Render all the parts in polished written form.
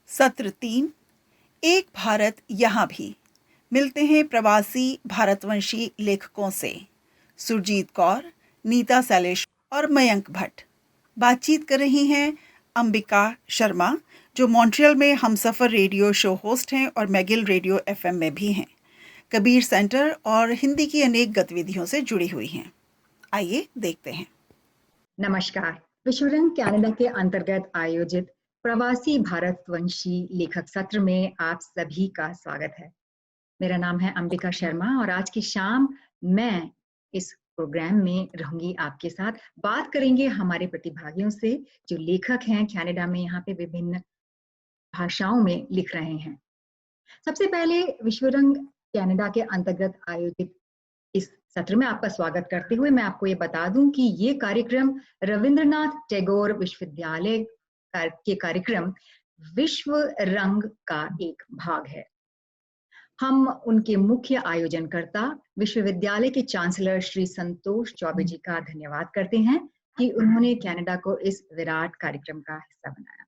सत्र 3 एक भारत यहाँ भी मिलते हैं प्रवासी भारतवंशी लेखकों से सुरजीत कौर, नीता शैलेश और मयंक भट्ट। बातचीत कर रही हैं अंबिका शर्मा, जो मॉन्ट्रियल में हमसफर रेडियो शो होस्ट हैं और मैगिल रेडियो एफएम में भी हैं। कबीर सेंटर और हिंदी की अनेक गतिविधियों से जुड़ी हुई हैं। आइए देखते हैं। नमस्कार। विश्वरंग कनाडा के अंतर्गत आयोजित प्रवासी भारतवंशी लेखक सत्र में आप सभी का स्वागत है। मेरा नाम है अंबिका शर्मा और आज की शाम मैं इस प्रोग्राम में रहूंगी आपके साथ। बात करेंगे हमारे प्रतिभागियों से जो लेखक हैं कनाडा में, यहाँ पे विभिन्न भाषाओं में लिख रहे हैं। सबसे पहले विश्वरंग कनाडा के अंतर्गत आयोजित इस सत्र में आपका स्वागत करते हुए मैं आपको ये बता दूं कि ये कार्यक्रम रविंद्रनाथ टैगोर विश्वविद्यालय के कार्यक्रम विश्व रंग का एक भाग है। हम उनके मुख्य आयोजनकर्ता विश्वविद्यालय के चांसलर श्री संतोष चौबे जी का धन्यवाद करते हैं कि उन्होंने कनाडा को इस विराट कार्यक्रम का हिस्सा बनाया।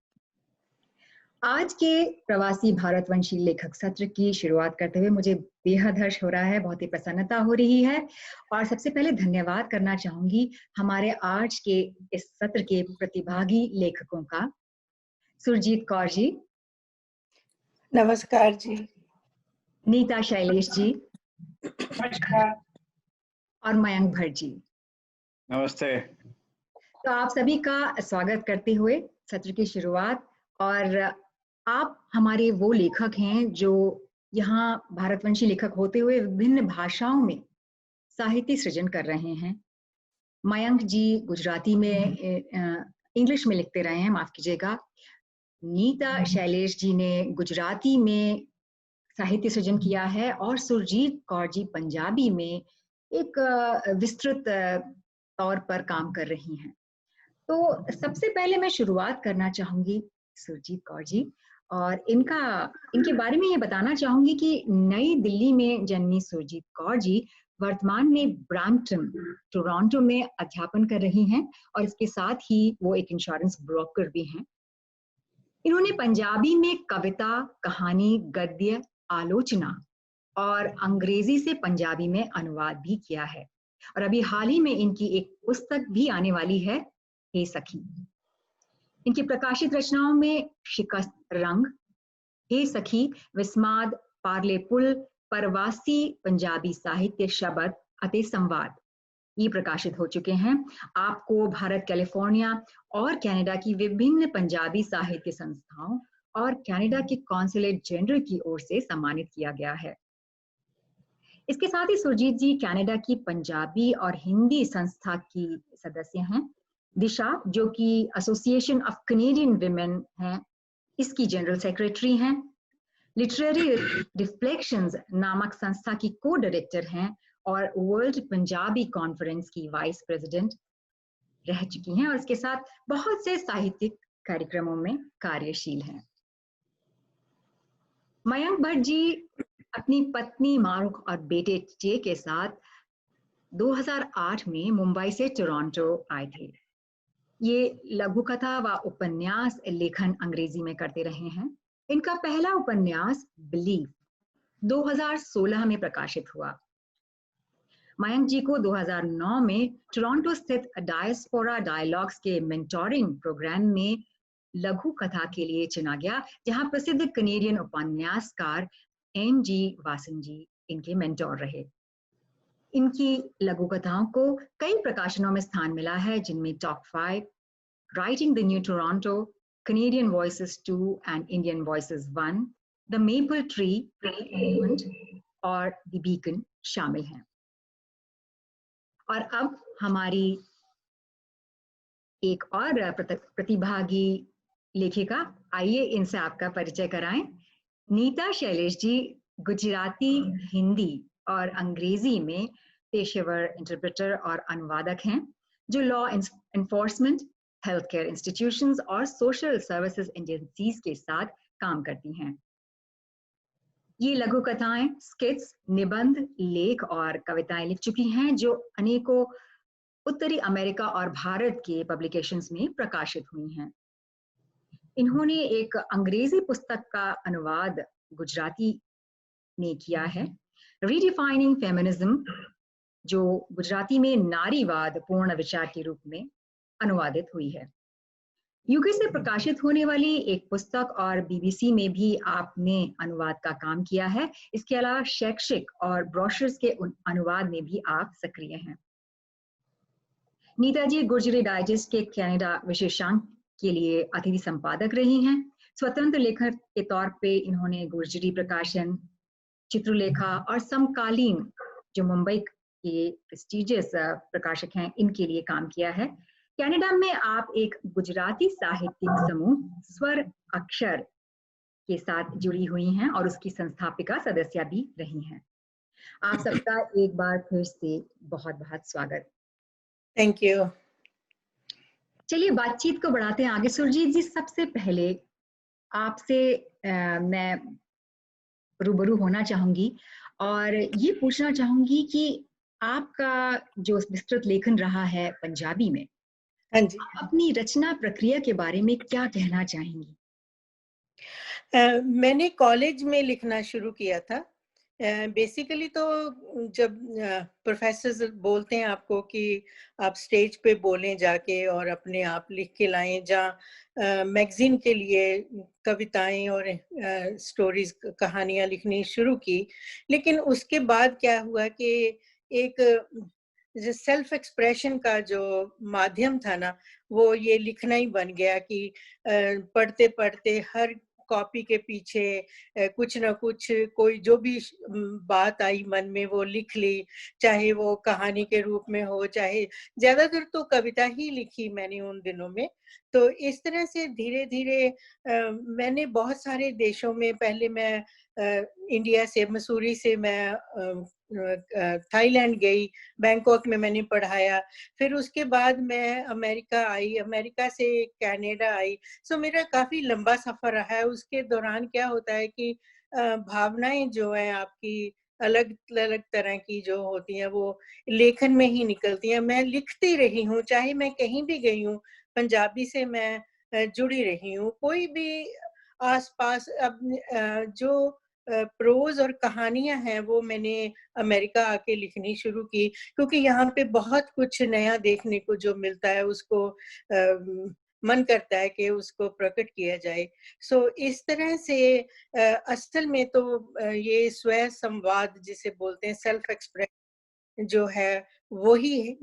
आज के प्रवासी भारतवंशी लेखक सत्र की शुरुआत करते हुए मुझे बेहद हर्ष हो रहा है, बहुत ही प्रसन्नता हो रही है और सबसे पहले धन्यवाद करना चाहूंगी हमारे आज के इस सत्र के प्रतिभागी लेखकों का। सुरजीत कौर जी, नमस्कार जी। नीता शैलेश जी, नमस्कार। और मयंक भट्ट जी, नमस्ते। तो आप सभी का स्वागत करते हुए सत्र की शुरुआत। और आप हमारे वो लेखक हैं जो यहाँ भारतवंशी लेखक होते हुए विभिन्न भाषाओं में साहित्य सृजन कर रहे हैं। मयंक जी गुजराती में, इंग्लिश में लिखते रहे हैं, माफ कीजिएगा। नीता शैलेश जी ने गुजराती में साहित्य सृजन किया है और सुरजीत कौर जी पंजाबी में एक विस्तृत तौर पर काम कर रही हैं। तो सबसे पहले मैं शुरुआत करना चाहूंगी सुरजीत कौर जी और इनके बारे में ये बताना चाहूंगी कि नई दिल्ली में जन्मी सुरजीत कौर जी वर्तमान में ब्रैम्पटन, टोरंटो में अध्यापन कर रही हैं और इसके साथ ही वो एक इंश्योरेंस ब्रोकर भी हैं। इन्होंने पंजाबी में कविता, कहानी, गद्य, आलोचना और अंग्रेजी से पंजाबी में अनुवाद भी किया है और अभी हाल ही में इनकी एक पुस्तक भी आने वाली है, हे सखी। इनकी प्रकाशित रचनाओं में शिकस्त रंग, हे सखी, विस्माद, पार्ले पुल, परवासी पंजाबी साहित्य शब्द अते संवाद ये प्रकाशित हो चुके हैं। आपको भारत, कैलिफोर्निया और कनाडा की विभिन्न पंजाबी साहित्य संस्थाओं और कनाडा के कॉन्सुलेट जनरल की ओर से सम्मानित किया गया है। इसके साथ ही सुरजीत जी कनाडा की पंजाबी और हिंदी संस्था की सदस्य हैं। दिशा, जो कि एसोसिएशन ऑफ कैनेडियन विमेन है, इसकी जनरल सेक्रेटरी हैं। लिटरेरी रिफ्लेक्शंस नामक संस्था की को डायरेक्टर हैं और वर्ल्ड पंजाबी कॉन्फ्रेंस की वाइस प्रेसिडेंट रह चुकी हैं और इसके साथ बहुत से साहित्यिक कार्यक्रमों में कार्यशील हैं। मयंक भट्ट जी अपनी पत्नी मारुख और बेटे चे के साथ 2008 में मुंबई से टोरंटो आए थे। ये लघु कथा व उपन्यास लेखन अंग्रेजी में करते रहे हैं। इनका पहला उपन्यास बिलीव 2016 में प्रकाशित हुआ। मयंक जी को 2009 में टोरंटो स्थित डायस्पोरा डायलॉग्स के मेंटोरिंग प्रोग्राम में लघु कथा के लिए चुना गया, जहां प्रसिद्ध कनेडियन उपन्यासकार M.G. वासन जी इनके मेंटोर रहे। इनकी लघु कथाओं को कई प्रकाशनों में स्थान मिला है, जिनमें top 5, writing the new Toronto, Canadian Voices 2 and Indian Voices 1, The Maple Tree और The Beacon शामिल हैं। और अब हमारी एक और प्रतिभागी लेखिका, आइए इनसे आपका परिचय कराएं। नीता शैलेश जी गुजराती, हिंदी और अंग्रेजी में पेशेवर इंटरप्रेटर और अनुवादक हैं, जो law enforcement, health care institutions और सोशल सर्विसेज एजेंसीज के साथ काम करती हैं। ये लघु कथाएं, स्किट्स, निबंध, लेख और कविताएं लिख चुकी हैं, जो अनेकों उत्तरी अमेरिका और भारत के पब्लिकेशंस में प्रकाशित हुई हैं। इन्होंने एक अंग्रेजी पुस्तक का अनुवाद गुजराती में किया है, रीडिफाइनिंग फेमिनिज्म, जो गुजराती में नारीवाद पूर्ण विचार के रूप में अनुवादित हुई है। यूके से प्रकाशित होने वाली एक पुस्तक और बीबीसी में भी आपने अनुवाद का काम किया है। इसके अलावा शैक्षिक और ब्रोशर्स के अनुवाद में भी आप सक्रिय हैं। नीता जी गुर्जरी डाइजेस्ट के कनाडा विशेषांक के लिए अतिथि संपादक रही हैं। स्वतंत्र लेखक के तौर पे इन्होंने गुर्जरी प्रकाशन, चित्रलेखा और समकालीन जो मुंबई के प्रेस्टिजियस प्रकाशक हैं, इनके लिए काम किया है। कनाडा में आप एक गुजराती साहित्यिक समूह स्वर अक्षर के साथ जुड़ी हुई हैं और उसकी संस्थापिका सदस्य भी रही हैं। आप सबका एक बार फिर से बहुत बहुत स्वागत। Thank you. चलिए बातचीत को बढ़ाते हैं आगे। सुरजीत जी, सबसे पहले आपसे मैं रूबरू होना चाहूंगी और ये पूछना चाहूंगी कि आपका जो विस्तृत लेखन रहा है पंजाबी में, हाँ जी। अपनी रचना प्रक्रिया के बारे में क्या कहना चाहेंगी? मैंने कॉलेज में लिखना शुरू किया था। बेसिकली तो जब प्रोफेसर्स बोलते हैं आपको कि आप स्टेज पे बोलें जाके और अपने आप लिख के लाएं, जहाँ मैगजीन के लिए कविताएं और स्टोरीज, कहानियां लिखनी शुरू की। लेकिन उसके बाद क्या हुआ कि एक सेल्फ एक्सप्रेशन का जो माध्यम था ना, वो ये लिखना ही बन गया कि पढ़ते पढ़ते हर कॉपी के पीछे कुछ ना कुछ, कोई जो भी बात आई मन में वो लिख ली, चाहे वो कहानी के रूप में हो, चाहे ज्यादातर तो कविता ही लिखी मैंने उन दिनों में। तो इस तरह से धीरे धीरे मैंने बहुत सारे देशों में, पहले मैं इंडिया से, मसूरी से मैं थाईलैंड गई, बैंकॉक में मैंने पढ़ाया, फिर उसके बाद मैं अमेरिका आई, अमेरिका से कनाडा आई। सो मेरा काफी लंबा सफर रहा है। उसके दौरान क्या होता है कि भावनाएं जो है आपकी अलग अलग तरह की जो होती हैं, वो लेखन में ही निकलती हैं। मैं लिखती रही हूँ, चाहे मैं कहीं भी गई हूँ, पंजाबी से मैं जुड़ी रही हूँ। कोई भी आसपास अब जो प्रोज और कहानियां हैं वो मैंने अमेरिका आके लिखनी शुरू की, क्योंकि यहाँ पे बहुत कुछ नया देखने को जो मिलता है, उसको मन करता है कि उसको प्रकट किया जाए। सो इस तरह से असल में तो ये स्व संवाद जिसे बोलते हैं, सेल्फ एक्सप्रेशन जो है, वही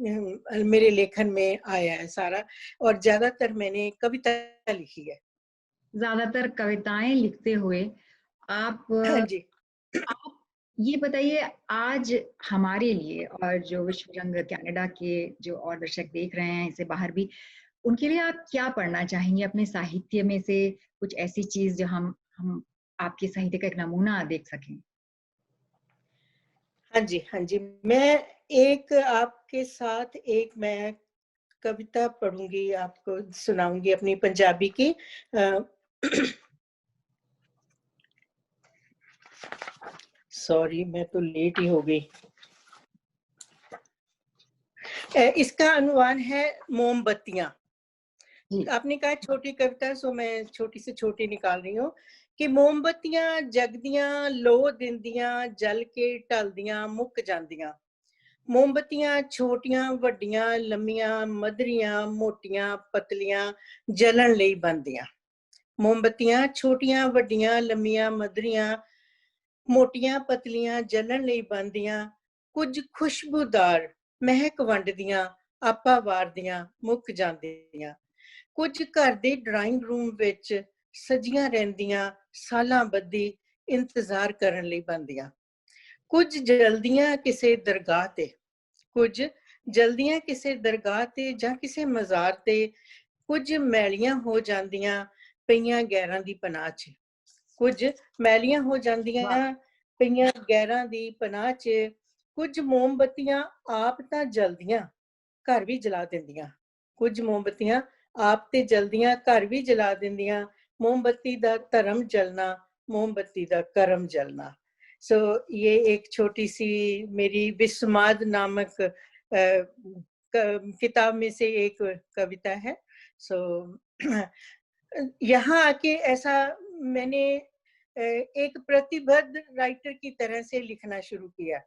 मेरे लेखन में आया है सारा। और ज्यादातर मैंने कविता लिखी है। ज्यादातर कविताएं लिखते हुए आप हाँ जी। आप ये बताइए, आज हमारे लिए और जो विश्व रंग कनाडा के जो और दर्शक देख रहे हैं, इसे बाहर भी, उनके लिए आप क्या पढ़ना चाहेंगे? अपने साहित्य में से कुछ ऐसी चीज जो हम आपके साहित्य का एक नमूना देख सकें। हाँ जी, हाँ जी। मैं एक आपके साथ एक मैं कविता पढ़ूंगी, आपको सुनाऊंगी अपनी पंजाबी की। सॉरी, मैं तो लेट ही हो गई। इसका अनुवाद है मोमबत्तियां। आपने कहा छोटी कविता, सो मैं छोटी से छोटी निकाल रही हूँ कि मोमबत्तियां जगदियां लो दिंदियां, जल के ढलदियां मुक जांदियां। मोमबत्तियां छोटियां वड्डियां, लंमियां मधरियां, मोटियां पतलियां, जलन लई बनदियां। मोमबत्तियां छोटियां वड्डियां, लंमियां मधरियां, मोटियां पतलियां, जलन लई बनदियां। कुछ खुशबूदार महक वंडदियां, आपा वारदियां मुक जांदियां। कुछ घर दे ड्राइंग रूम विच सजियां रहिंदियां, सालां बद्धी इंतजार करन लई बनदियां। कुछ जल्दियां किसे दरगाह ते, कुछ जल्दियां किसे दरगाह ते जां किसे मज़ार ते, कुछ मैलियां हो जांदियां पईयां गैरां दी पनाह च। कुछ मैलियां हो जांदियां पईयां गैरां दी पनाह च। कुछ मोमबत्तियां आप तां जलदियां घर भी जला दिंदियां। कुछ मोमबत्तियां आप ते जलदियां घर भी जला दिंदियां। मोमबत्ती दा धर्म जलना, मोमबत्ती दा करम जलना। सो ये एक छोटी सी मेरी विस्माद नामक किताब में से एक कविता है। सो यहाँ आके ऐसा मैंने एक प्रतिबद्ध राइटर की तरह से लिखना शुरू किया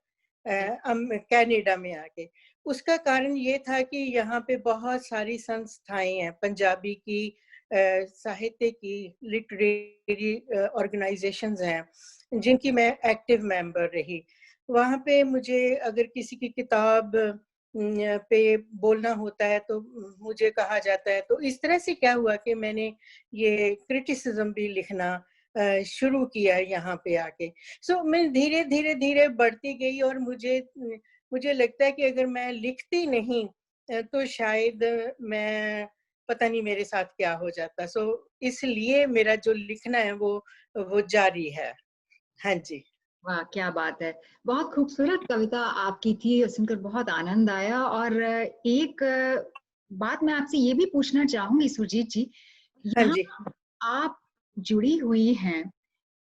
कनाडा में आके। उसका कारण ये था कि यहाँ पे बहुत सारी संस्थाएं हैं पंजाबी की, साहित्य की, लिटरेरी ऑर्गेनाइजेशंस हैं जिनकी मैं एक्टिव मेंबर रही। वहाँ पे मुझे अगर किसी की किताब पे बोलना होता है तो मुझे कहा जाता है। तो इस तरह से क्या हुआ कि मैंने ये क्रिटिसिज्म भी लिखना शुरू किया यहाँ पे आके। सो मैं धीरे धीरे धीरे बढ़ती गई और मुझे लगता है कि अगर मैं लिखती नहीं तो शायद मैं पता नहीं मेरे साथ क्या हो जाता। सो इसलिए मेरा जो लिखना है वो जारी है। हाँ जी। वाह, क्या बात है। बहुत खूबसूरत कविता आपकी थी, सुनकर बहुत आनंद आया। और एक बात मैं आपसे ये भी पूछना चाहूंगी सुरजीत जी, हाँ यहाँ जी। आप जुड़ी हुई हैं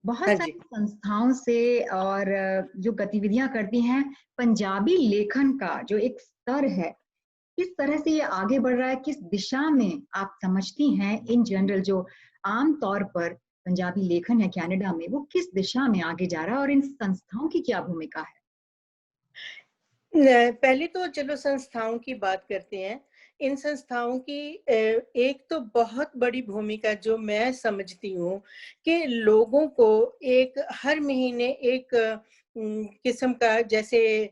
बहुत हाँ सारी जी। संस्थाओं से, और जो गतिविधियां करती हैं, पंजाबी लेखन का जो एक स्तर है, किस तरह से ये आगे बढ़ रहा है, किस दिशा में आप समझती हैं इन जनरल जो आम तौर पर पंजाबी लेखन है कनाडा में, वो किस दिशा में आगे जा रहा है और इन संस्थाओं की क्या भूमिका है? पहले तो चलो संस्थाओं की बात करते हैं। इन संस्थाओं की एक तो बहुत बड़ी भूमिका जो मैं समझती हूँ कि लोगों को एक हर महीने एक किस्म का जैसे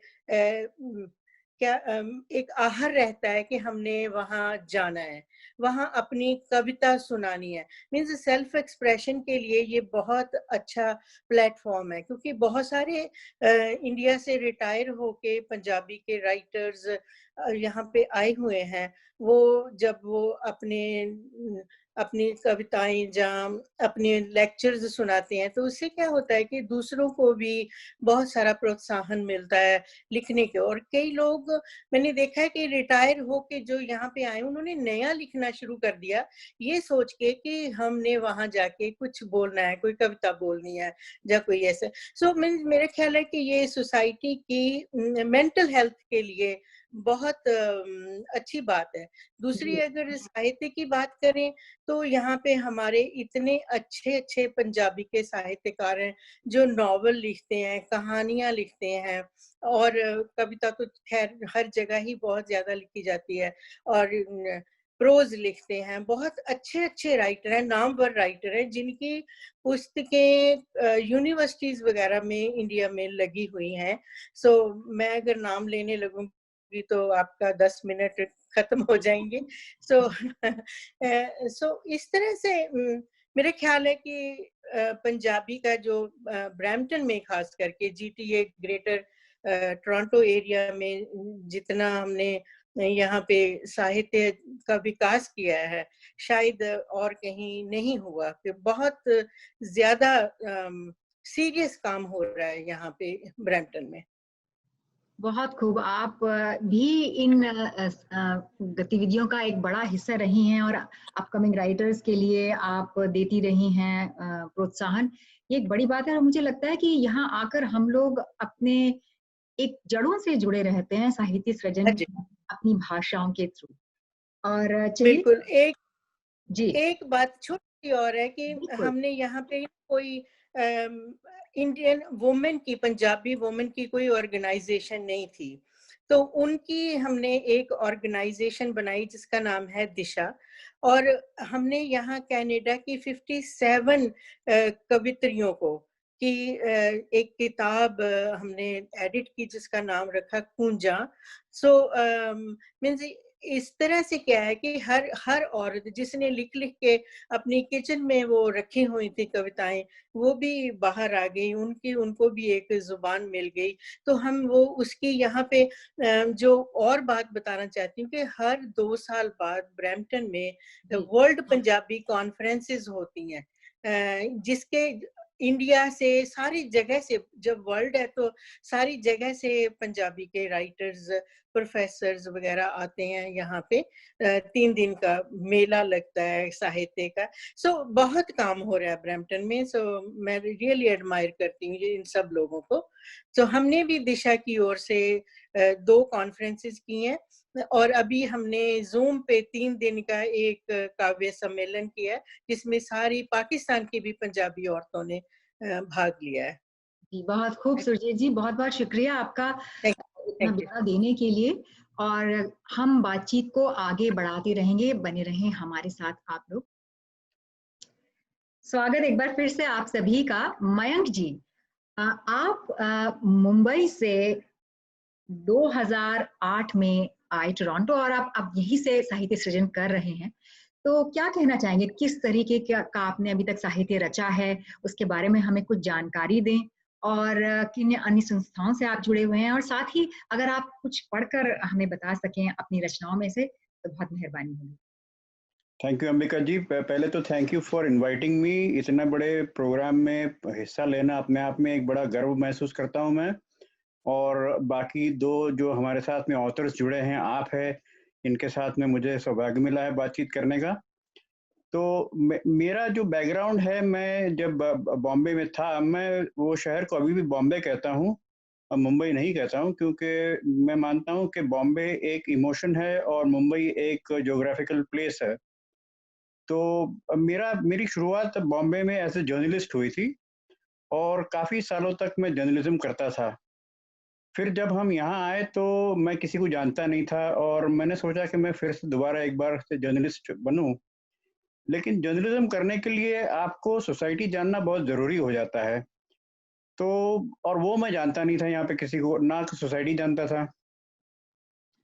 एक आहर रहता है कि हमने वहाँ जाना है, वहाँ अपनी कविता सुनानी है। मीन्स सेल्फ एक्सप्रेशन के लिए ये बहुत अच्छा प्लेटफॉर्म है, क्योंकि बहुत सारे इंडिया से रिटायर होके पंजाबी के राइटर्स यहाँ पे आए हुए हैं। वो जब वो अपनी कविताएं या अपने लेक्चर्स सुनाते हैं तो उससे क्या होता है कि दूसरों को भी बहुत सारा प्रोत्साहन मिलता है लिखने के। और कई लोग मैंने देखा है कि रिटायर होके जो यहाँ पे आए उन्होंने नया लिखना शुरू कर दिया, ये सोच के कि हमने वहां जाके कुछ बोलना है, कोई कविता बोलनी है या कोई ऐसे। सो मेरा ख्याल है कि ये सोसाइटी की मेंटल हेल्थ के लिए बहुत अच्छी बात है। दूसरी अगर साहित्य की बात करें तो यहाँ पे हमारे इतने अच्छे अच्छे पंजाबी के साहित्यकार हैं जो नॉवल लिखते हैं, कहानियां लिखते हैं, और कविता तो खैर हर जगह ही बहुत ज्यादा लिखी जाती है, और प्रोज लिखते हैं। बहुत अच्छे अच्छे राइटर हैं, नामवर राइटर हैं जिनकी पुस्तकें यूनिवर्सिटीज वगैरह में इंडिया में लगी हुई हैं। सो मैं अगर नाम लेने लगूंगी तो आपका 10 मिनट खत्म हो जाएंगे। सो इस तरह से मेरे ख्याल है कि पंजाबी का जो ब्रैम्पटन में खास करके जीटीए ग्रेटर टोरंटो एरिया में जितना हमने यहाँ पे साहित्य का विकास किया है, शायद और कहीं नहीं हुआ। कि बहुत ज्यादा सीरियस काम हो रहा है यहाँ पे ब्रैम्पटन में। बहुत खूब। आप भी इन गतिविधियों का एक बड़ा हिस्सा रही हैं और अपकमिंग राइटर्स के लिए आप देती रही हैं प्रोत्साहन। ये एक बड़ी बात है और मुझे लगता है कि यहाँ आकर हम लोग अपने एक जड़ों से जुड़े रहते हैं साहित्य सृजन अपनी भाषाओं के थ्रू। और चलिए बिल्कुल। जी एक बात छोटी और है कि बिल्कुल। हमने यहाँ पे कोई इंडियन वुमेन की, पंजाबी वुमेन की कोई ऑर्गेनाइजेशन नहीं थी, तो उनकी हमने एक ऑर्गेनाइजेशन बनाई जिसका नाम है दिशा। और हमने यहाँ कनाडा की 57 कवित्रियों को की एक किताब हमने एडिट की जिसका नाम रखा कूंजा। सो मीन्स इस तरह से क्या है कि हर हर औरत जिसने लिख लिख के अपनी किचन में वो रखी हुई थी कविताएं, वो भी बाहर आ गई, उनको भी एक जुबान मिल गई। तो हम वो उसकी यहाँ पे जो और बात बताना चाहती हूँ कि हर 2 साल बाद ब्रैम्पटन में वर्ल्ड पंजाबी कॉन्फ्रेंसेस होती हैं, जिसके इंडिया से सारी जगह से, जब वर्ल्ड है तो सारी जगह से पंजाबी के राइटर्स, प्रोफेसर्स वगैरह आते हैं यहाँ पे। 3 दिन का मेला लगता है साहित्य का। सो बहुत काम हो रहा है ब्रैम्पटन में। सो मैं रियली एडमायर करती हूँ इन सब लोगों को। तो हमने भी दिशा की ओर से 2 कॉन्फ्रेंसेस की हैं। और अभी हमने ज़ूम पे 3 दिन का एक काव्य सम्मेलन किया है, जिसमें सारी पाकिस्तान की भी पंजाबी औरतों ने भाग लिया है। जी, बहुत खूब सुरजीत जी, बहुत-बहुत शुक्रिया आपका थैंक इतना थैंक यू। ब्यौरा देने के लिए और हम बातचीत को आगे बढ़ाते रहेंगे, बने रहें हमारे साथ आप लोग। स्वागत एक बार फिर से आप सभी का। मयंक जी, आप मुंबई से 2008 में आए टोरंटो और आप अब यहीं से साहित्य सृजन कर रहे हैं। तो क्या कहना चाहेंगे, किस तरीके का आपने अभी तक साहित्य रचा है, उसके बारे में हमें कुछ जानकारी दें और किन अन्य संस्थाओं से आप जुड़े हुए हैं और साथ ही अगर आप कुछ पढ़कर हमें बता सकें अपनी रचनाओं में से तो बहुत मेहरबानी होगी। थैंक यू अंबिका जी। पहले तो thank you for inviting me. इतने बड़े प्रोग्राम में हिस्सा लेना अपने आप में एक बड़ा गर्व महसूस करता हूं मैं। और बाकी दो जो हमारे साथ में ऑथर्स जुड़े हैं, आप है, इनके साथ में मुझे सौभाग्य मिला है बातचीत करने का। तो मेरा जो बैकग्राउंड है, मैं जब बॉम्बे में था, मैं वो शहर को अभी भी बॉम्बे कहता हूँ, मुंबई नहीं कहता हूँ, क्योंकि मैं मानता हूँ कि बॉम्बे एक इमोशन है और मुंबई एक ज्योग्राफिकल प्लेस है। तो मेरी शुरुआत बॉम्बे में एज ए जर्नलिस्ट हुई थी और काफ़ी सालों तक मैं जर्नलिज्म करता था। फिर जब हम यहाँ आए तो मैं किसी को जानता नहीं था और मैंने सोचा कि मैं फिर से दोबारा एक बार से जर्नलिस्ट बनूं। लेकिन जर्नलिज्म करने के लिए आपको सोसाइटी जानना बहुत ज़रूरी हो जाता है। तो और वो मैं जानता नहीं था, यहाँ पे किसी को, ना सोसाइटी जानता था।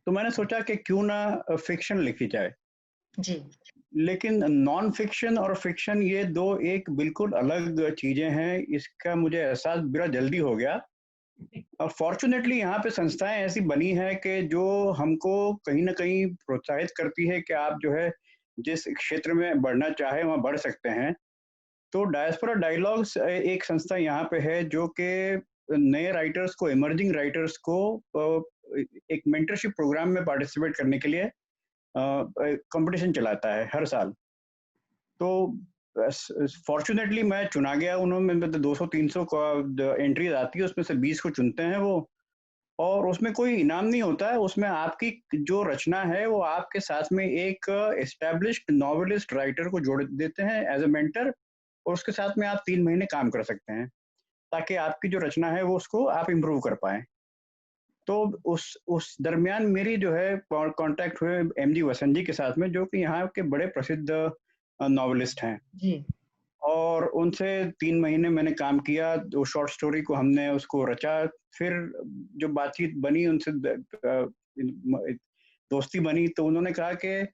तो मैंने सोचा कि क्यों ना फिक्शन लिखी जाए। जी, लेकिन नॉन फिक्शन और फिक्शन ये दो एक बिल्कुल अलग चीजें हैं, इसका मुझे एहसास बड़ा जल्दी हो गया। और फॉर्चुनेटली यहाँ पे संस्थाएं ऐसी बनी है कि जो हमको कहीं ना कहीं प्रोत्साहित करती है कि आप जो है जिस क्षेत्र में बढ़ना चाहे वहाँ बढ़ सकते हैं। तो डायस्पोरा डायलॉग्स एक संस्था यहाँ पे है जो कि नए राइटर्स को, इमर्जिंग राइटर्स को एक मेंटरशिप प्रोग्राम में पार्टिसिपेट करने के लिए कंपटीशन चलाता है हर साल। तो फॉर्चुनेटली मैं चुना गया। उन्होंने मतलब 200-300 का एंट्रीज आती है, उसमें से 20 को चुनते हैं वो। और उसमें कोई इनाम नहीं होता है, उसमें आपकी जो रचना है वो आपके साथ में एक एस्टैब्लिश्ड नॉवेलिस्ट राइटर को जोड़ देते हैं एज ए मेंटर, और उसके साथ में आप 3 महीने काम कर सकते हैं ताकि आपकी जो रचना है वो उसको आप इम्प्रूव कर पाए। तो उस दरमियान मेरी जो है कांटेक्ट हुए एमजी वसंत जी के साथ में, जो कि यहाँ के बड़े प्रसिद्ध नॉवेलिस्ट हैं। जी, और उनसे 3 महीने मैंने काम किया, वो शॉर्ट स्टोरी को हमने उसको रचा। फिर जो बातचीत बनी उनसे दोस्ती बनी, तो उन्होंने कहा कि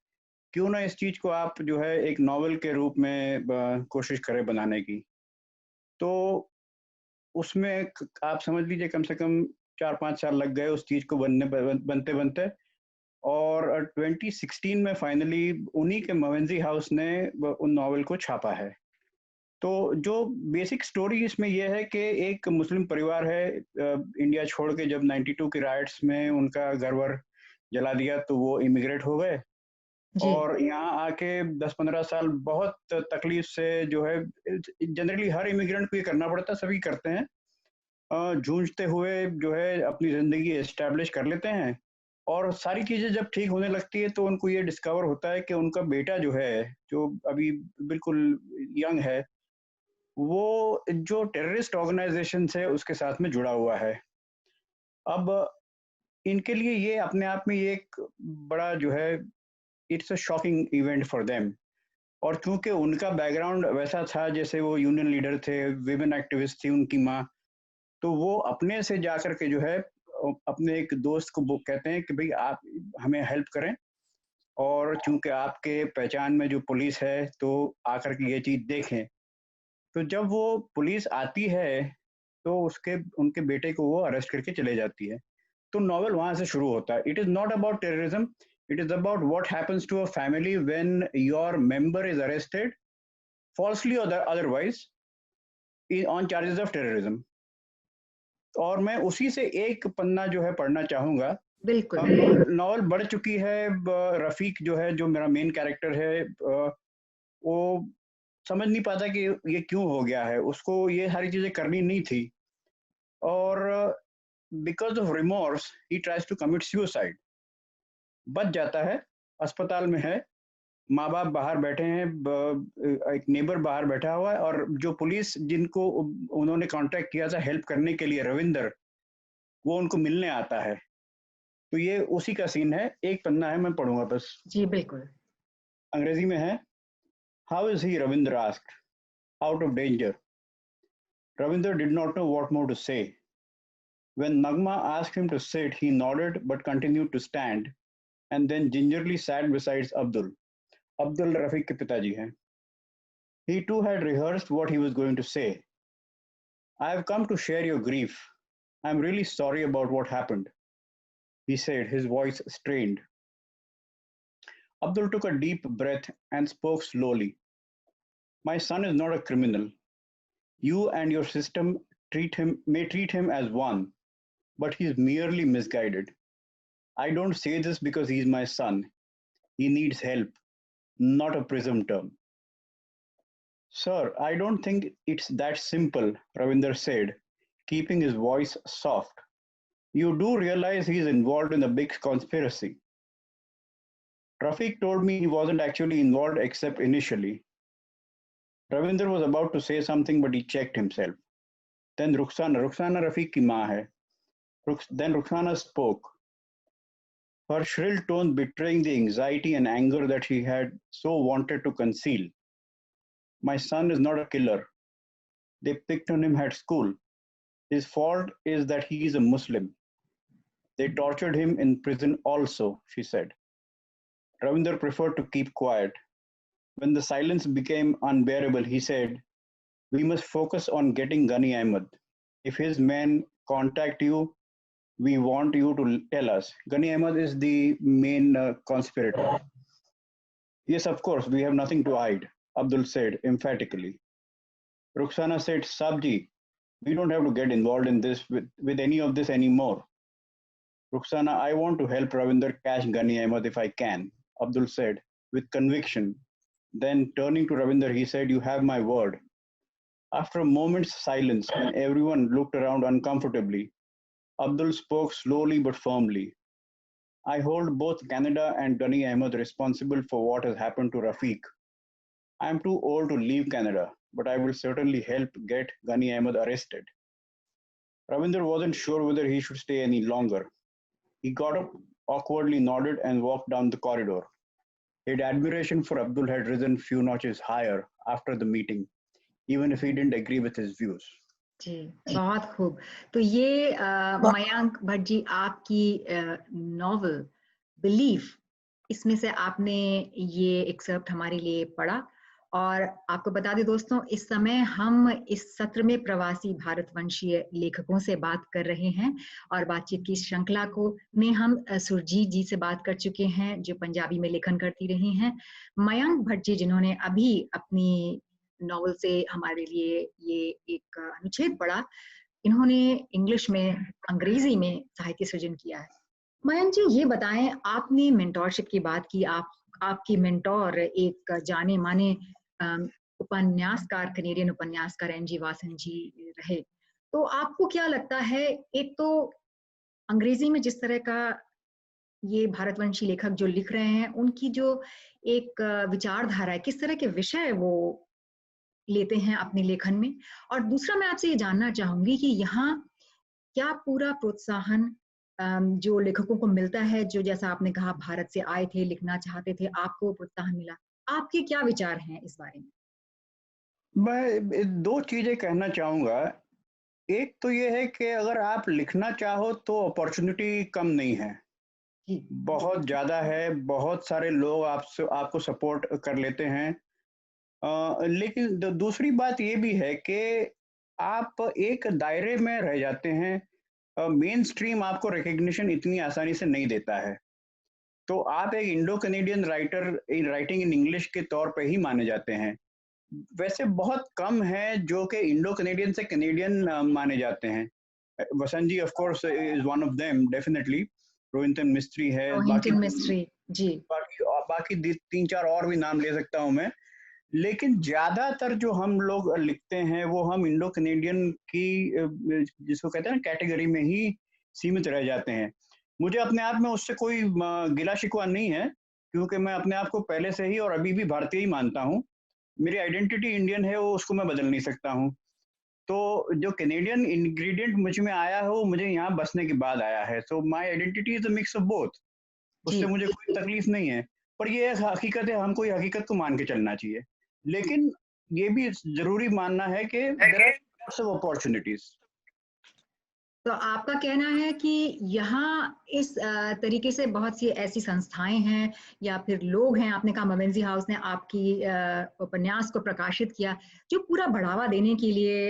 क्यों ना इस चीज को आप जो है एक नॉवेल के रूप में कोशिश करें बनाने की। तो उसमें आप समझ लीजिए कम से कम 4-5 साल लग गए उस चीज को बनते बनते। और 2016 में फाइनली उन्हीं के मवेंजी हाउस ने उन नॉवेल को छापा है। तो जो बेसिक स्टोरी इसमें यह है कि एक मुस्लिम परिवार है, इंडिया छोड़ के जब 92 के राइट्स में उनका घर वर जला दिया तो वो इमिग्रेट हो गए। जी, और यहाँ आके 10-15 साल बहुत तकलीफ से जो है, जनरली हर इमिग्रेंट को ये करना पड़ता है, सभी करते हैं, जूझते हुए जो है अपनी ज़िंदगी एस्टैब्लिश कर लेते हैं। और सारी चीज़ें जब ठीक होने लगती है तो उनको ये डिस्कवर होता है कि उनका बेटा जो है, जो अभी बिल्कुल यंग है, वो जो टेररिस्ट ऑर्गेनाइजेशन है उसके साथ में जुड़ा हुआ है। अब इनके लिए ये अपने आप में ये एक बड़ा जो है, it's a shocking event for them. और चूंकि उनका बैकग्राउंड वैसा था, जैसे वो यूनियन लीडर थे, विमेन एक्टिविस्ट थी उनकी माँ, तो वो अपने से जाकर के जो है अपने एक दोस्त को वो कहते हैं कि भाई आप हमें हेल्प करें, और चूंकि आपके पहचान में जो पुलिस है तो आकर के ये चीज़ देखें। तो जब वो पुलिस आती है तो उसके उनके बेटे को वो अरेस्ट करके चले जाती है। तो नॉवेल वहां से शुरू होता है। It is not about terrorism, it is about what happens to a family when your member is arrested falsely और otherwise on charges of terrorism. और मैं उसी से एक पन्ना जो है पढ़ना चाहूंगा। बिल्कुल, नॉवल बढ़ चुकी है। रफीक जो है, जो मेरा मेन कैरेक्टर है, वो समझ नहीं पाता कि ये क्यों हो गया है, उसको ये सारी चीजें करनी नहीं थी। और बिकॉज ऑफ रिमोर्स ही ट्राइज टू कमिट सुसाइड। बच जाता है, अस्पताल में है, माँ बाप बाहर बैठे हैं, एक नेबर बाहर बैठा हुआ है, और जो पुलिस जिनको उन्होंने कांटेक्ट किया था हेल्प करने के लिए, रविंदर, वो उनको मिलने आता है। तो ये उसी का सीन है, एक पन्ना है, मैं पढ़ूंगा बस। जी बिल्कुल। अंग्रेजी में है। How is he, Ravinder asked, out of danger? Ravinder did not know what more to say. When Nagma asked him to sit, he nodded but continued to stand, and then gingerly sat beside Abdul. Abdul Rafiq के पिताजी हैं. He too had rehearsed what he was going to say. I have come to share your grief. I am really sorry about what happened, he said, his voice strained. Abdul took a deep breath and spoke slowly. My son is not a criminal. You and your system may treat him as one, but he is merely misguided. I don't say this because he is my son. He needs help, not a prison term. Sir, I don't think it's that simple, Ravinder said, keeping his voice soft. You do realize he is involved in a big conspiracy. Rafiq told me he wasn't actually involved except initially. Ravinder was about to say something, but he checked himself. Then Rukhsana Rafiq ki maa hai. Then Rukhsana spoke, her shrill tone betraying the anxiety and anger that she had so wanted to conceal. My son is not a killer. They picked on him at school. His fault is that he is a Muslim. They tortured him in prison also, she said. Ravinder preferred to keep quiet. When the silence became unbearable, he said, we must focus on getting Ghani Ahmed. If his men contact you, we want you to tell us. Ghani Ahmed is the main conspirator. Yes, of course, we have nothing to hide, Abdul said emphatically. Rukhsana said, Sabji, we don't have to get involved in this with any of this anymore. Rukhsana, I want to help Ravinder catch Ghani Ahmed if I can, Abdul said with conviction. Then turning to Ravinder, he said, you have my word. After a moment's silence, when everyone looked around uncomfortably, Abdul spoke slowly but firmly. I hold both Canada and Ghani Ahmed responsible for what has happened to Rafiq. I am too old to leave Canada, but I will certainly help get Ghani Ahmed arrested. Ravinder wasn't sure whether he should stay any longer. He got up, awkwardly nodded, and walked down the corridor. His admiration for Abdul had risen few notches higher after the meeting, even if he didn't agree with his views. जी बहुत खूब। तो ये मयंक भट्ट जी, आपकी novel belief, इसमें से आपने ये excerpt हमारे लिए पढ़ा। और आपको बता दें दोस्तों, इस समय हम इस सत्र में प्रवासी भारतवंशीय लेखकों से बात कर रहे हैं, और बातचीत की श्रृंखला को में हम सुरजीत जी से बात कर चुके हैं, जो पंजाबी में लेखन करती रही हैं। मयंक भट्ट जी, जिन्होंने अभी अपनी नॉवल से हमारे लिए ये एक अनुच्छेद पढ़ा, इन्होंने इंग्लिश में, अंग्रेजी में साहित्य सृजन किया है। मयंक जी, ये बताएं, आपने मेंटोरशिप की बात की, आपकी मेंटोर एक जाने माने उपन्यासकार, कनेडियन उपन्यासकार एनजी वासन जी रहे। तो आपको क्या लगता है, एक तो अंग्रेजी में जिस तरह का ये भारतवंशी लेखक जो लिख रहे हैं, उनकी जो एक विचारधारा है, किस तरह के विषय वो लेते हैं अपने लेखन में, और दूसरा मैं आपसे ये जानना चाहूंगी कि यहाँ क्या पूरा प्रोत्साहन जो लेखकों को मिलता है, जो जैसा आपने कहा भारत से आए थे, लिखना चाहते थे, आपको प्रोत्साहन मिला, आपके क्या विचार हैं इस बारे में? मैं दो चीजें कहना चाहूंगा। एक तो ये है कि अगर आप लिखना चाहो तो अपॉर्चुनिटी कम नहीं है, बहुत ज्यादा है। बहुत सारे लोग आपको सपोर्ट कर लेते हैं। लेकिन दूसरी बात ये भी है कि आप एक दायरे में रह जाते हैं। मेन स्ट्रीम आपको रिकग्निशन इतनी आसानी से नहीं देता है, तो आप एक Indo Canadian writer writing in English के तौर पे ही माने जाते हैं। वैसे बहुत कम है जो कि इंडो कनेडियन से कनेडियन माने जाते हैं। Vasant ji of course is one of them, definitely. Rohinton Mistry है, बाकी 3-4 और भी नाम ले सकता हूं मैं। लेकिन ज्यादातर जो हम लोग लिखते हैं वो हम इंडो कनेडियन की, जिसको कहते हैं ना, कैटेगरी में ही सीमित रह जाते हैं। मुझे अपने आप में उससे कोई गिला शिकवा नहीं है, क्योंकि मैं अपने आप को पहले से ही और अभी भी भारतीय ही मानता हूँ। मेरी आइडेंटिटी इंडियन है, वो उसको मैं बदल नहीं सकता हूँ। तो जो कैनेडियन इंग्रीडिएंट मुझ में आया है, वो मुझे यहाँ बसने के बाद आया है। So my identity is a mix of both. जी उससे मुझे कोई तकलीफ नहीं है। पर ये एक हकीकत है, हमको ये हकीकत को मान के चलना चाहिए। लेकिन ये भी ज़रूरी मानना है कि there are lots of opportunities. तो आपका कहना है कि यहाँ इस तरीके से बहुत सी ऐसी संस्थाएं हैं या फिर लोग हैं, आपने कहा मवेंजी हाउस ने आपकी उपन्यास को प्रकाशित किया, जो पूरा बढ़ावा देने के लिए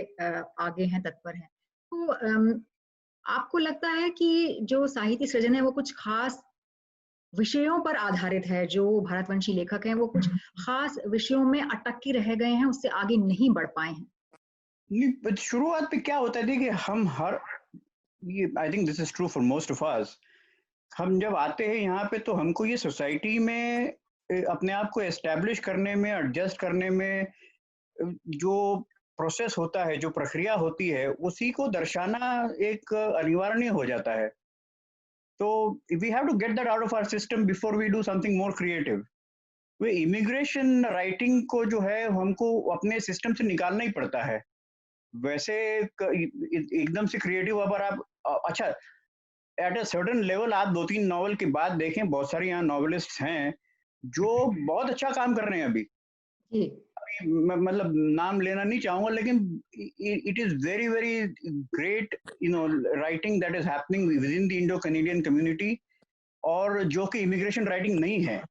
आगे हैं, तत्पर हैं। तो आपको लगता है कि जो साहित्य सृजन है वो कुछ खास विषयों पर आधारित है, जो भारतवंशी लेखक हैं वो कुछ खास विषयों में अटक के रह गए हैं, उससे आगे नहीं बढ़ पाए हैं? नहीं, शुरुआत में क्या होता है, देखिए हम हर ये I think this is true for most of us. हम जब आते हैं यहाँ पे तो हमको ये सोसाइटी में अपने आप को एस्टैब्लिश करने में, एडजस्ट करने में जो प्रोसेस होता है, जो प्रक्रिया होती है, उसी को दर्शाना एक अनिवार्य हो जाता है। तो we have to get that out of our system before we do something more creative. वो इमिग्रेशन राइटिंग को जो है हमको अपने सिस्टम से निकालना ही पड़ता है। वैसे एकदम से क्रिएटिव अगर आप अच्छा एट अ सर्टेन लेवल आप 2-3 नॉवल के बाद देखें, बहुत सारे यहाँ नॉवेलिस्ट हैं जो बहुत अच्छा काम कर रहे हैं अभी। जी मतलब नाम लेना नहीं चाहूंगा, लेकिन it is very very great writing that is happening with in the Indo Canadian community, और जो कि इमिग्रेशन राइटिंग नहीं है।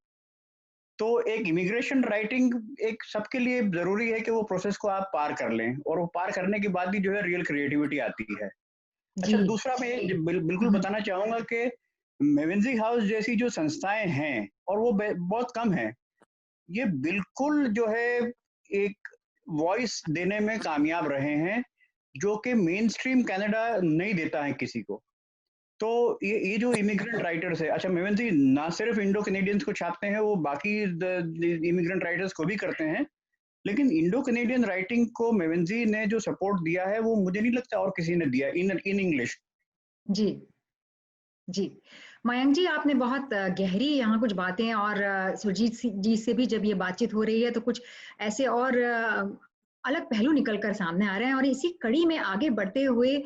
तो एक इमिग्रेशन राइटिंग एक सबके लिए जरूरी है कि वो प्रोसेस को आप पार कर लें, और वो पार करने के बाद ही जो है रियल क्रिएटिविटी आती है। जी अच्छा, दूसरा मैं बिल्कुल बताना चाहूंगा कि मेवेंजी हाउस जैसी जो संस्थाएं हैं, और वो बहुत कम है, ये बिल्कुल जो है एक वॉइस देने में कामयाब रहे हैं, जो कि मेन स्ट्रीम कनाडा नहीं देता है किसी को। तो ये जो इमिग्रेंट राइटर्स है, अच्छा मेवेंजी ना सिर्फ इंडो कैनेडियंस को छापते हैं, वो बाकी इमिग्रेंट राइटर्स को भी करते हैं, लेकिन इंडो कैनेडियन राइटिंग को मेवेंजी ने जो सपोर्ट दिया है, वो मुझे नहीं लगता और किसी ने दिया इन इंग्लिश। जी जी मयंक जी, आपने बहुत गहरी यहाँ कुछ बातें, और सुरजीत जी से भी जब ये बातचीत हो रही है तो कुछ ऐसे और अलग पहलू निकल कर सामने आ रहे हैं, और इसी कड़ी में आगे बढ़ते हुए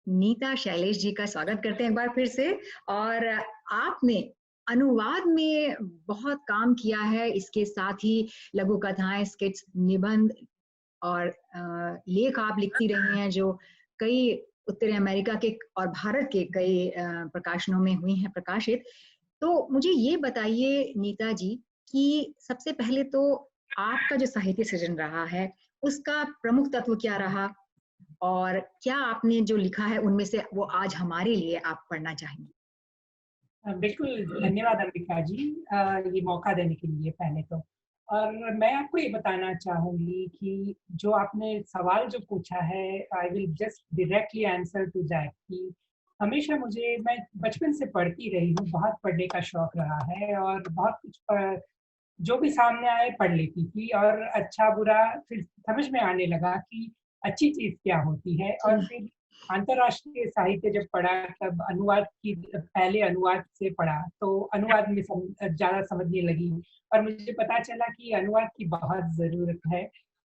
नीता शैलेश जी का स्वागत करते हैं एक बार फिर से। और आपने अनुवाद में बहुत काम किया है, इसके साथ ही लघु कथाएं, स्किट्स, निबंध और लेख आप लिखती रही हैं, जो कई उत्तरी अमेरिका के और भारत के कई प्रकाशनों में हुई हैं प्रकाशित। तो मुझे ये बताइए नीता जी कि सबसे पहले तो आपका जो साहित्य सृजन रहा है उसका प्रमुख तत्व क्या रहा, और क्या आपने जो लिखा है उनमें से वो आज हमारे लिए आप पढ़ना चाहेंगे? बिल्कुल, धन्यवाद अंबिका जी, ये मौका देने के लिए पहले तो। और मैं आपको ये बताना चाहूँगी कि जो आपने सवाल जो पूछा है, I will just directly answer to that कि हमेशा मैं बचपन से पढ़ती रही हूँ, बहुत पढ़ने का शौक रहा है, और बहुत कुछ जो भी सामने आए पढ़ लेती थी, और अच्छा बुरा फिर समझ में आने लगा कि अच्छी चीज़ क्या होती है। और फिर अंतर्राष्ट्रीय साहित्य जब पढ़ा, तब अनुवाद की पहले अनुवाद से पढ़ा, तो अनुवाद में ज़्यादा समझने लगी, और मुझे पता चला कि अनुवाद की बहुत ज़रूरत है।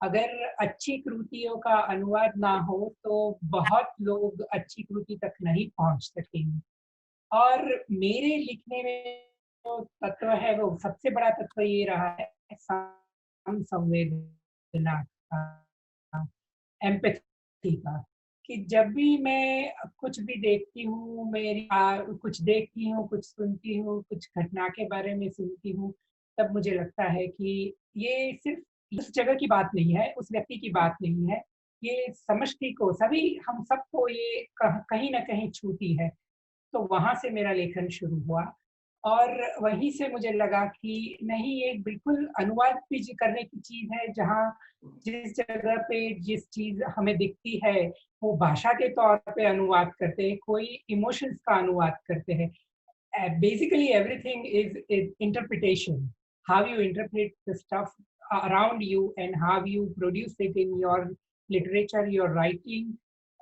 अगर अच्छी कृतियों का अनुवाद ना हो, तो बहुत लोग अच्छी कृति तक नहीं पहुँच सकेंगे। और मेरे लिखने में जो तत्व है, वो सबसे बड़ा तत्व ये रहा है संवेदना का, एम्पैथी का, कि जब भी मैं कुछ भी देखती हूँ, कुछ देखती हूँ, कुछ सुनती हूँ, कुछ घटना के बारे में सुनती हूँ, तब मुझे लगता है कि ये सिर्फ उस जगह की बात नहीं है, उस व्यक्ति की बात नहीं है, ये समष्टि को, सभी हम सबको ये कहीं न कहीं छूती है। तो वहाँ से मेरा लेखन शुरू हुआ, और वहीं से मुझे लगा कि नहीं, ये बिल्कुल अनुवाद भी करने की चीज़ है, जहाँ जिस जगह पे जिस चीज़ हमें दिखती है, वो भाषा के तौर पे अनुवाद करते हैं, कोई इमोशंस का अनुवाद करते हैं। Basically everything is interpretation, how you interpret the stuff around you and how you produce it in your literature, your writing,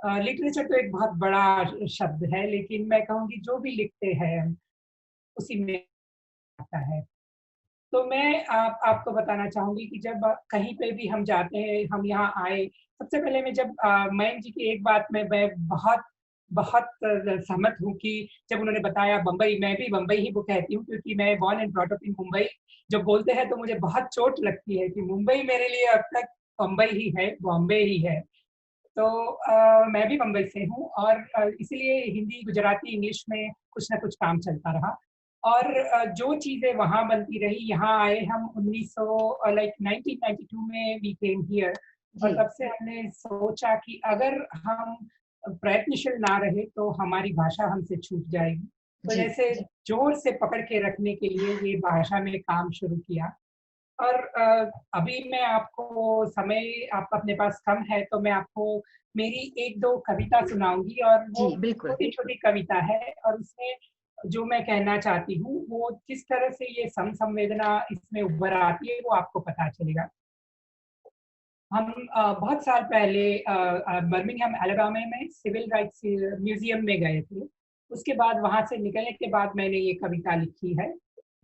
literature तो एक बहुत बड़ा शब्द है, लेकिन मैं कहूँगी जो भी लिखते हैं उसी में आता है। तो मैं आपको बताना चाहूँगी कि जब कहीं पे भी हम जाते हैं, हम यहाँ आए, सबसे पहले मैं जब मयंक जी की एक बात में मैं बहुत बहुत सहमत हूँ कि जब उन्होंने बताया बम्बई, मैं भी बम्बई ही वो कहती हूँ क्योंकि मैं born and brought up in Mumbai. जब बोलते हैं तो मुझे बहुत चोट लगती है कि मुंबई मेरे लिए अब तक बम्बई ही है, बॉम्बे ही है। तो मैं भी बम्बई से हूँ और इसीलिए हिंदी, गुजराती, इंग्लिश में कुछ ना कुछ काम चलता रहा। और जो चीज़ें वहाँ बनती रही, यहाँ आए हम 1900 लाइक 1992 में वी केम हियर। और जी तब से हमने सोचा कि अगर हम प्रयत्नशील ना रहे तो हमारी भाषा हमसे छूट जाएगी। तो जी जैसे जोर से पकड़ के रखने के लिए ये भाषा में काम शुरू किया। और अभी मैं आपको, समय आपका अपने पास कम है तो मैं आपको मेरी 1-2 कविता सुनाऊँगी और जी वो बिल्कुल। छोटी-छोटी कविता है और उसमें जो मैं कहना चाहती हूँ, वो किस तरह से ये समसंवेदना इसमें उभर आती है, वो आपको पता चलेगा। हम बहुत साल पहले बर्मिंघम अलैबामा में सिविल राइट्स म्यूज़ियम में गए थे। उसके बाद वहाँ से निकलने के बाद मैंने ये कविता लिखी है।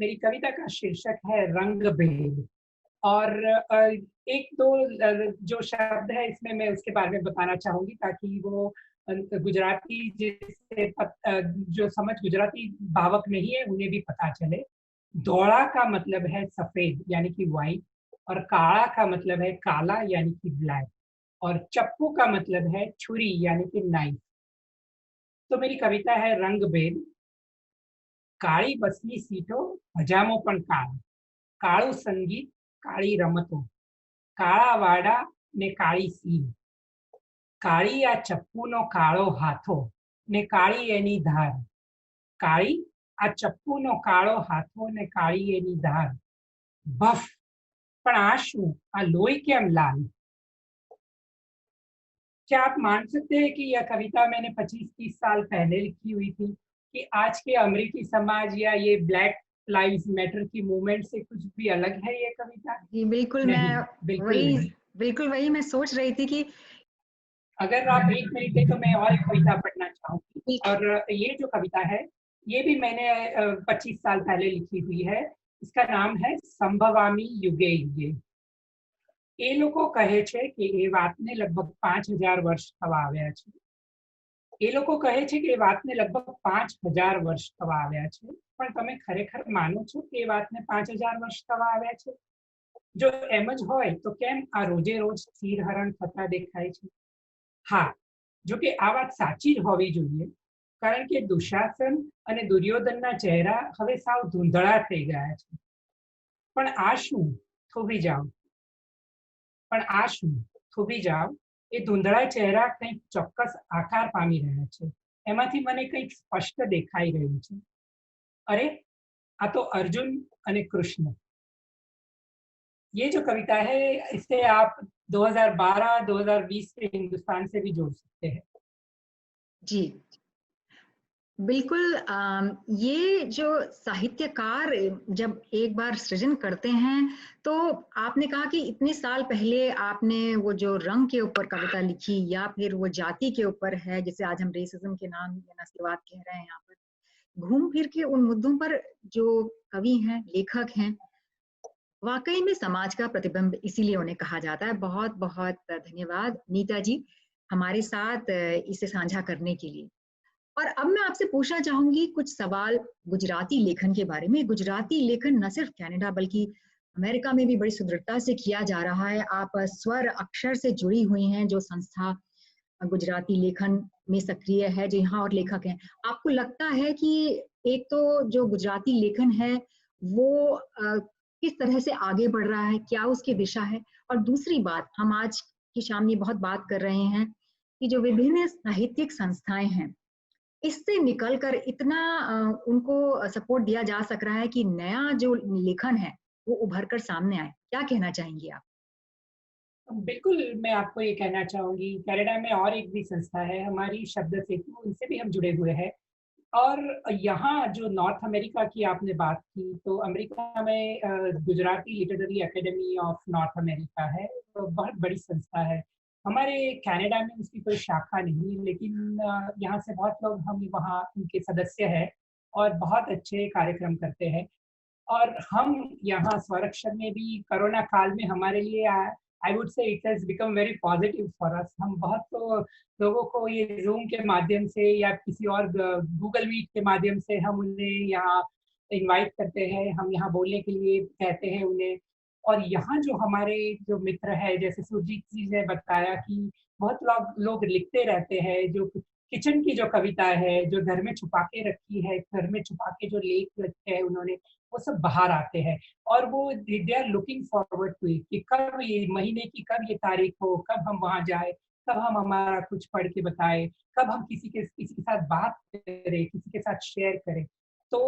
मेरी कविता का शीर्षक है रंग-भेद। और 1-2 जो शब्द है इसमें मैं उसके बारे में बताना चाहूँगी ताकि वो गुजराती जो समझ गुजराती भावक नहीं है उन्हें भी पता चले। धोड़ा का मतलब है सफ़ेद यानी कि व्हाइट, और काला का मतलब है काला यानी कि ब्लैक, और चप्पू का मतलब है छुरी यानी कि नाइफ। तो मेरी कविता है रंग-भेद। काળી બસની સીટો હજામો પણ કાળ, કાળું સંગીત, કાળી રમતો, કાળા વાડા ને કાળી સીમ, કાળી આ ચપ્પુનો કાળો હાથો ને કાળી એની ધાર, કાળી આ ચપ્પુનો કાળો હાથો ને કાળી એની ધાર, ભફ! પણ આ શું? આ લોહી કેમ લાલ? क्या आप मान सकते हैं कि यह कविता मैंने 25-30 साल पहले लिखी हुई थी कि आज के अमेरिकी समाज या ये ब्लैक लाइव्स मैटर की मूवमेंट से कुछ भी अलग है ये कविता? जी बिल्कुल, नहीं, मैं बिल्कुल वही नहीं। बिल्कुल वही मैं सोच रही थी कि अगर आप 1 मिनट दें तो मैं और एक कविता पढ़ना चाहूँगी। बिल्कुल। और ये जो कविता है, ये भी मैंने 25 साल पहले लिखी हुई है। इसका नाम है संभवामी युगे युगे। એ લોકો કહે છે કે એ વાતને લગભગ 5000 વર્ષ થવા આવ્યા છે. એ લોકો કહે છે કે એ વાતને લગભગ 5000 વર્ષ થવા આવ્યા છે. પણ તમે ખરેખર માનો છો કે એ વાતને 5000 વર્ષ થવા આવ્યા છે? જો એમ જ હોય તો કેમ આ રોજે રોજ ચીરહરણ થતા દેખાય છે? હા, જો કે આ વાત સાચી જ હોવી જોઈએ, કારણ કે દુશાસન અને દુર્યોધનના ચહેરા હવે સાવ ધૂંધળા થઈ ગયા છે. પણ આ શું? થોભી જાઓ. પણ આ શું? થોભી જાઓ. એ ધૂંધળા ચહેરા કંઈક ચોક્કસ આકાર પામી રહ્યા છે. એમાંથી મને કંઈક સ્પષ્ટ દેખાઈ રહ્યું છે. અરે, આ તો અર્જુન અને કૃષ્ણ. ये जो कविता है, इसे आप 2012-2020 के हिंदुस्तान से भी जोड़ सकते हैं। जी बिल्कुल। ये जो साहित्यकार जब एक बार सृजन करते हैं तो आपने कहा कि इतने साल पहले आपने वो जो रंग के ऊपर कविता लिखी या फिर वो जाति के ऊपर है जिसे आज हम रेसिज्म के नाम या नस्लवाद कह रहे हैं, यहाँ पर घूम फिर के उन मुद्दों पर जो कवि हैं, लेखक हैं, वाकई में समाज का प्रतिबिंब इसीलिए उन्हें कहा जाता है। बहुत बहुत धन्यवाद नीता जी हमारे साथ इसे साझा करने के लिए। और अब मैं आपसे पूछना चाहूंगी कुछ सवाल गुजराती लेखन के बारे में। गुजराती लेखन न सिर्फ कनाडा बल्कि अमेरिका में भी बड़ी सुदृढ़ता से किया जा रहा है। आप स्वर अक्षर से जुड़ी हुई हैं जो संस्था गुजराती लेखन में सक्रिय है, जो यहाँ और लेखक हैं। आपको लगता है कि एक तो जो गुजराती लेखन है वो किस तरह से आगे बढ़ रहा है, क्या उसकी दिशा है? और दूसरी बात, हम आज की शाम में बहुत बात कर रहे हैं कि जो विभिन्न साहित्यिक संस्थाएं हैं इससे निकलकर इतना उनको सपोर्ट दिया जा सक रहा है कि नया जो लेखन है वो उभर कर सामने आए। क्या कहना चाहेंगी आप? बिल्कुल, मैं आपको ये कहना चाहूँगी, कनाडा में और एक भी संस्था है हमारी शब्द सेतु, उनसे भी हम जुड़े हुए हैं। और यहाँ जो नॉर्थ अमेरिका की आपने बात की, तो अमेरिका में Gujarati literary academy of north America है, तो बहुत बड़ी संस्था है। हमारे कनाडा में उसकी कोई शाखा नहीं, लेकिन यहाँ से बहुत लोग हम वहाँ उनके सदस्य हैं और बहुत अच्छे कार्यक्रम करते हैं। और हम यहाँ स्वरक्षण में भी कोरोना काल में हमारे लिए I would say it has become very positive for us. हम बहुत तो लोगों को ये ज़ूम के माध्यम से या किसी और गूगल मीट के माध्यम से हम उन्हें यहाँ इनवाइट करते हैं, हम यहाँ बोलने के लिए कहते हैं उन्हें। और यहाँ जो हमारे जो मित्र है, जैसे सुरजीत जी ने बताया कि बहुत लोग लिखते रहते हैं, जो किचन की जो कविता है, जो घर में छुपा के रखी है, घर में छुपा के जो लेख लिखे हैं उन्होंने, वो सब बाहर आते हैं। और वो they are looking forward to it कि कब ये महीने की कब ये तारीख हो, कब हम वहाँ जाए, कब हम हमारा कुछ पढ़ के बताए, कब हम किसी के साथ बात करें, किसी के साथ शेयर करें। तो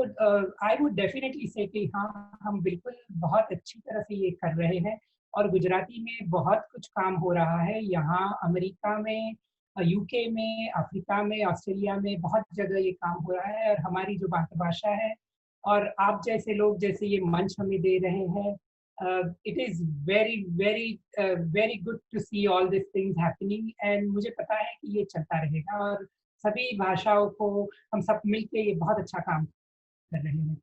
आई वुड डेफिनेटली से कि हाँ, हम बिल्कुल बहुत अच्छी तरह से ये कर रहे हैं। और गुजराती में बहुत कुछ काम हो रहा है यहाँ अमेरिका में, यूके में, अफ्रीका में, ऑस्ट्रेलिया में, बहुत जगह ये काम हो रहा है। और हमारी जो मातृभाषा है और आप जैसे लोग जैसे ये मंच हमें दे रहे हैं, it is very very very good to see all this things happening. And मुझे पता है कि ये चलता रहेगा और सभी भाषाओं को हम सब मिलके ये बहुत अच्छा काम कर रहे हैं।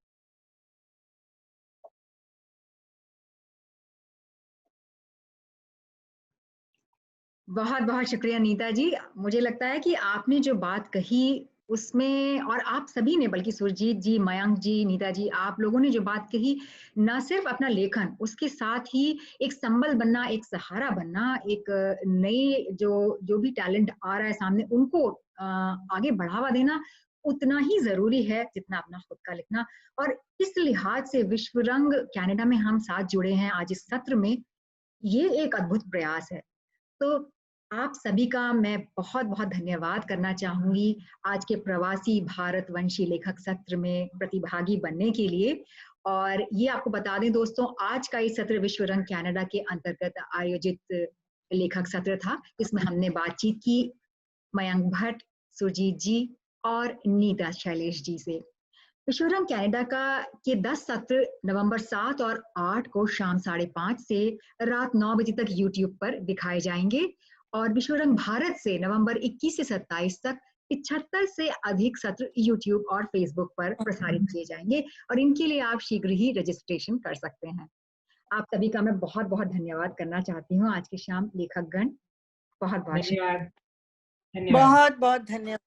बहुत बहुत शुक्रिया नीता जी। मुझे लगता है कि आपने जो बात कही उसमें, और आप सभी ने, बल्कि सुरजीत जी, मयंक जी, नीता जी, आप लोगों ने जो बात कही, न सिर्फ अपना लेखन, उसके साथ ही एक संबल बनना, एक सहारा बनना, एक नई जो भी टैलेंट आ रहा है सामने, उनको आगे बढ़ावा देना उतना ही जरूरी है जितना अपना खुद का लिखना। और इस लिहाज से विश्व रंग कनाडा में हम साथ जुड़े हैं आज इस सत्र में, ये एक अद्भुत प्रयास है। तो आप सभी का मैं बहुत बहुत धन्यवाद करना चाहूंगी आज के प्रवासी भारतवंशी लेखक सत्र में प्रतिभागी बनने के लिए। और ये आपको बता दें दोस्तों, आज का ये सत्र विश्व रंग कनाडा के अंतर्गत आयोजित लेखक सत्र था। इसमें हमने बातचीत की मयंक भट्ट, सुरजीत जी और नीता शैलेश जी से। विश्व रंग कनाडा के 10 सत्र नवंबर 7 और 8 को शाम 5:30 से रात 9 बजे तक यूट्यूब पर दिखाए जाएंगे। और विश्व रंग भारत से नवंबर 21 से 27 तक 75 से अधिक सत्र यूट्यूब और फेसबुक पर प्रसारित किए जाएंगे और इनके लिए आप शीघ्र ही रजिस्ट्रेशन कर सकते हैं। आप सभी का मैं बहुत बहुत धन्यवाद करना चाहती हूँ आज की शाम लेखकगण। बहुत बहुत धन्यवाद। बहुत बहुत धन्यवाद।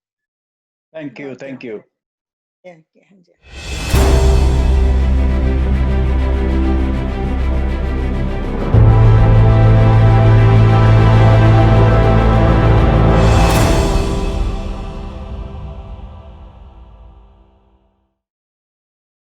Thank you. हाँ जी।